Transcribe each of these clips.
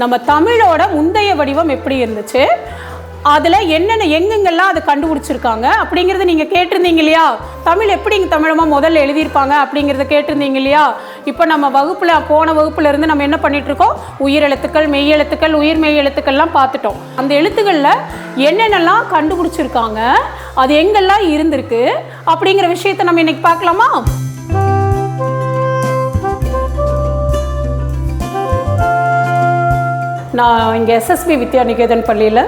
நம்ம தமிழோட முந்தைய வடிவம் எப்படி இருந்துச்சு, அதில் என்னென்ன எங்கெங்கெல்லாம் அதை கண்டுபிடிச்சிருக்காங்க அப்படிங்கிறத நீங்கள் கேட்டிருந்தீங்க இல்லையா. தமிழ் எப்படிங்க தமிழமாக முதல்ல எழுதியிருப்பாங்க அப்படிங்கிறத கேட்டிருந்தீங்க இல்லையா. இப்போ நம்ம போன வகுப்புல இருந்து நம்ம என்ன பண்ணிட்டு இருக்கோம், உயிரெழுத்துக்கள், மெய்யெழுத்துக்கள், உயிர் மெய் எழுத்துக்கள்லாம் பார்த்துட்டோம். அந்த எழுத்துக்களில் என்னென்னலாம் கண்டுபிடிச்சிருக்காங்க, அது எங்கெல்லாம் இருந்திருக்கு அப்படிங்கிற விஷயத்தை நம்ம இன்னைக்கு பார்க்கலாமா. நான் இங்கே SSB வித்யாநிகேதன் பள்ளியில்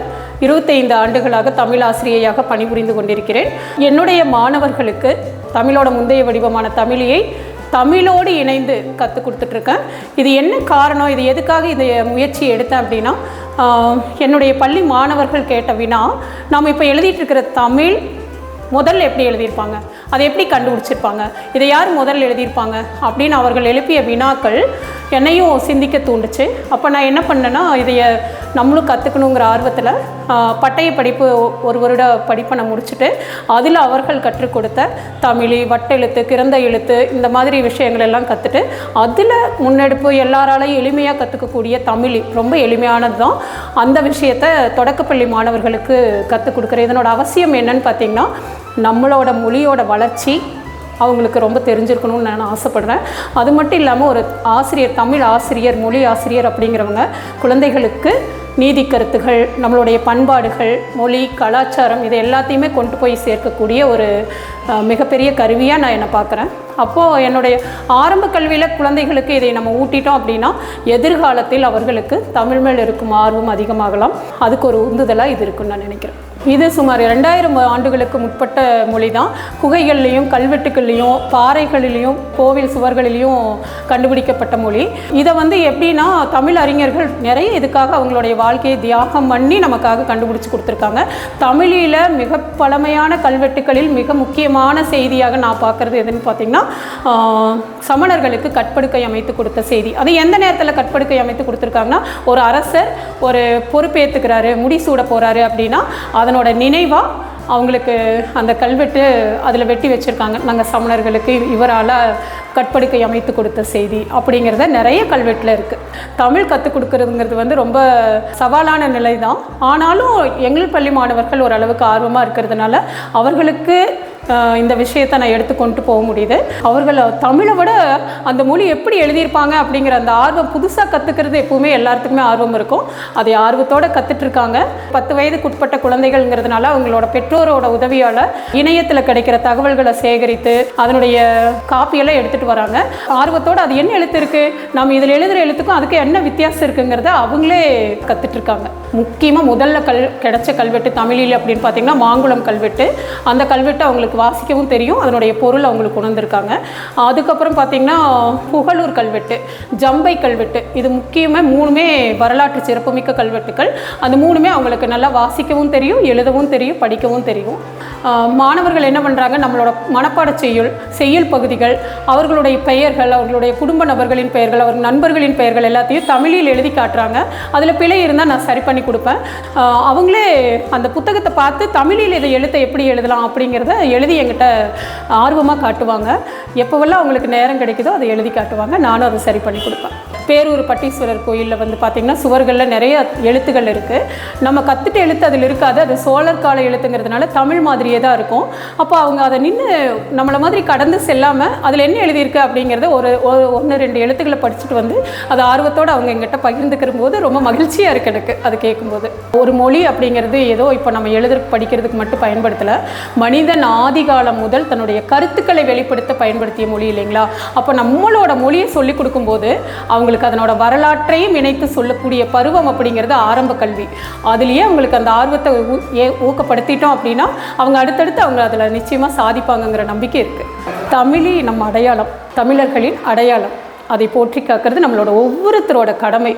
25 ஆண்டுகளாக தமிழ் ஆசிரியையாக பணிபுரிந்து கொண்டிருக்கிறேன். என்னுடைய மாணவர்களுக்கு தமிழோட முந்தைய வடிவமான தமிழையை தமிழோடு இணைந்து கற்றுக் கொடுத்துட்ருக்கேன். இது என்ன காரணம், இது எதுக்காக இந்த முயற்சி எடுத்தேன் அப்படின்னா, என்னுடைய பள்ளி மாணவர்கள் கேட்ட வினா, நாம் இப்போ எழுதிட்டுருக்கிற தமிழ் முதல்ல எப்படி எழுதியிருப்பாங்க, அதை எப்படி கண்டுபிடிச்சிருப்பாங்க, இதை யார் முதல்ல எழுதியிருப்பாங்க அப்படின்னு அவர்கள் எழுப்பிய வினாக்கள் என்னையும் சிந்திக்க தூண்டுச்சு. அப்போ நான் என்ன பண்ணேன்னா, இதைய நம்மளும் கற்றுக்கணுங்கிற ஆர்வத்தில் பட்டய படிப்பு 1 வருட படிப்பை நான் முடிச்சுட்டு அதில் அவர்கள் கற்றுக் கொடுத்த தமிழ், வட்டெழுத்து, கிறந்த எழுத்து, இந்த மாதிரி விஷயங்கள் எல்லாம் கற்றுட்டு அதில் முன்னெடுப்பு எல்லாராலையும் எளிமையாக கற்றுக்கக்கூடிய தமிழ் ரொம்ப எளிமையானது தான். அந்த விஷயத்தை தொடக்கப்பள்ளி மாணவர்களுக்கு கற்றுக் கொடுக்குறேன். இதனோட அவசியம் என்னன்னு பார்த்திங்கன்னா, நம்மளோட மொழியோட வளர்ச்சி அவங்களுக்கு ரொம்ப தெரிஞ்சிருக்கணும்னு நான் ஆசைப்படுறேன். அது மட்டும் இல்லாமல் ஒரு ஆசிரியர், தமிழ் ஆசிரியர், மொழி ஆசிரியர் அப்படிங்கிறவங்க குழந்தைகளுக்கு நீதி கருத்துகள், நம்மளுடைய பண்பாடுகள், மொழி, கலாச்சாரம், இது எல்லாத்தையுமே கொண்டு போய் சேர்க்கக்கூடிய ஒரு மிகப்பெரிய கருவியாக நான் என்னை பார்க்குறேன். அப்போது என்னுடைய ஆரம்ப கல்வியில் குழந்தைகளுக்கு இதை நம்ம ஊட்டிட்டோம் அப்படின்னா எதிர்காலத்தில் அவர்களுக்கு தமிழ் மேல் இருக்கும் ஆர்வம் அதிகமாகலாம். அதுக்கு ஒரு உந்துதலாக இது இருக்குன்னு நான் நினைக்கிறேன். இது சுமார் 2000 ஆண்டுகளுக்கு முற்பட்ட மொழி தான். குகைகள்லேயும், கல்வெட்டுகள்லேயும், பாறைகளிலையும், கோவில் சுவர்களிலையும் கண்டுபிடிக்கப்பட்ட மொழி. இதை எப்படின்னா, தமிழ் அறிஞர்கள் நிறைய இதுக்காக அவங்களுடைய வாழ்க்கையை தியாகம் பண்ணி நமக்காக கண்டுபிடிச்சி கொடுத்துருக்காங்க. தமிழில் மிக பழமையான கல்வெட்டுகளில் மிக முக்கியமான செய்தியாக நான் பார்க்குறது எதுன்னு பார்த்திங்கன்னா, சமணர்களுக்கு கற்படுக்கை அமைத்து கொடுத்த செய்தி. அது எந்த நேரத்தில் கற்படுக்கை அமைத்து கொடுத்துருக்காங்கன்னா, ஒரு அரசர் ஒரு பொறுப்பேற்றுக்கிறாரு, முடிசூட போகிறாரு அப்படின்னா அதனோட நினைவாக அவங்களுக்கு அந்த கல்வெட்டு அதில் வெட்டி வச்சுருக்காங்க. நாங்கள் சமணர்களுக்கு இவரால் கற்படுக்கை அமைத்து கொடுத்த செய்தி அப்படிங்கிறத நிறைய கல்வெட்டில் இருக்குது. தமிழ் கற்றுக் கொடுக்கறதுங்கிறது ரொம்ப சவாலான நிலை தான். ஆனாலும் எங்கள் பள்ளி மாணவர்கள் ஓரளவுக்கு ஆர்வமாக இருக்கிறதுனால அவர்களுக்கு இந்த விஷயத்தை நான் எடுத்து கொண்டு போக முடியுது. அவர்கள் தமிழை விட அந்த மொழி எப்படி எழுதியிருப்பாங்க அப்படிங்கிற அந்த ஆர்வம், புதுசாக கற்றுக்கிறது எப்பவுமே எல்லாத்துக்குமே ஆர்வம் இருக்கும். அதை ஆர்வத்தோடு கற்றுட்ருக்காங்க. 10 வயதுக்குட்பட்ட குழந்தைகள்ங்கிறதுனால அவங்களோட பெற்றோரோட உதவியால் இணையத்தில் கிடைக்கிற தகவல்களை சேகரித்து அதனுடைய காப்பியெல்லாம் எடுத்துகிட்டு வராங்க. ஆர்வத்தோடு அது என்ன எழுத்து இருக்குது, நம்ம இதில் எழுதுகிற எழுத்துக்கும் அதுக்கு என்ன வித்தியாசம் இருக்குங்கிறத அவங்களே கற்றுட்ருக்காங்க. முக்கியமாக முதல்ல கிடைச்ச கல்வெட்டு தமிழில் அப்படின்னு பார்த்திங்கன்னா மாங்குளம் கல்வெட்டு. அந்த கல்வெட்டு அவங்களுக்கு வாசிக்கவும் தெரியும், அதனுடைய பொருள் அவங்களுக்கு உணர்ந்திருக்காங்க. அதுக்கப்புறம் பார்த்திங்கன்னா புகழூர் கல்வெட்டு, ஜம்பை கல்வெட்டு, இது முக்கியமாக 3மே வரலாற்று சிறப்புமிக்க கல்வெட்டுக்கள். அந்த 3மே அவங்களுக்கு நல்லா வாசிக்கவும் தெரியும், எழுதவும் தெரியும், படிக்கவும் தெரியும். மாணவர்கள் என்ன பண்ணுறாங்க, நம்மளோட மனப்பாட செய்யுள் பகுதிகள், அவர்களுடைய பெயர்கள், அவர்களுடைய குடும்ப நபர்களின் பெயர்கள், அவர்கள் நண்பர்களின் பெயர்கள் எல்லாத்தையும் தமிழில் எழுதி காட்டுறாங்க. அதில் பிழை இருந்தால் நான் சரி பண்ணி கொடுப்பேன். அவங்களே அந்த புத்தகத்தை பார்த்து தமிழில் இதை எழுத்தை எப்படி எழுதலாம் அப்படிங்கிறத எழுதி என்கிட்ட ஆர்வமாக காட்டுவாங்க. எப்போவெல்லாம் அவங்களுக்கு நேரம் கிடைக்குதோ அதை எழுதி காட்டுவாங்க, நானும் அதை சரி பண்ணி கொடுப்பேன். பேரூர் பட்டீஸ்வரர் கோயிலில் பார்த்திங்கன்னா சுவர்களில் நிறைய எழுத்துக்கள் இருக்குது. நம்ம கற்றுட்ட எழுத்து அதில் இருக்காது, அது சோழர் கால எழுத்துங்கிறதுனால தமிழ் மாதிரியே தான் இருக்கும். அப்போ அவங்க அதை நின்று நம்மளை மாதிரி கடந்து செல்லாமல் அதில் என்ன எழுதியிருக்கு அப்படிங்கிறத ஒரு 1-2 எழுத்துக்களை படிச்சுட்டு அது ஆர்வத்தோடு அவங்க எங்கிட்ட பகிர்ந்துக்கிற போது ரொம்ப மகிழ்ச்சியாக இருக்குது எனக்கு அது கேட்கும்போது. ஒரு மொழி அப்படிங்கிறது ஏதோ இப்போ நம்ம படிக்கிறதுக்கு மட்டும் பயன்படுத்தலை. மனிதன் ஆதி காலம் முதல் தன்னுடைய கருத்துக்களை வெளிப்படுத்த பயன்படுத்திய மொழி இல்லைங்களா. அப்போ நம்மளோட மொழியை சொல்லிக் கொடுக்கும்போது அவங்களுக்கு அதனோட வரலாற்றையும் இணைத்து சொல்லக்கூடிய பருவம் அப்படிங்கிறது ஆரம்ப கல்வி. அதுலேயே அவங்களுக்கு அந்த ஆர்வத்தை ஊக்கப்படுத்திட்டோம் அப்படின்னா அவங்க அடுத்தடுத்து அவங்க அதில் நிச்சயமாக சாதிப்பாங்கங்கிற நம்பிக்கை இருக்குது. தமிழி நம்ம அடையாளம், தமிழர்களின் அடையாளம். அதை போற்றி காக்கிறது நம்மளோட ஒவ்வொருத்தரோட கடமை.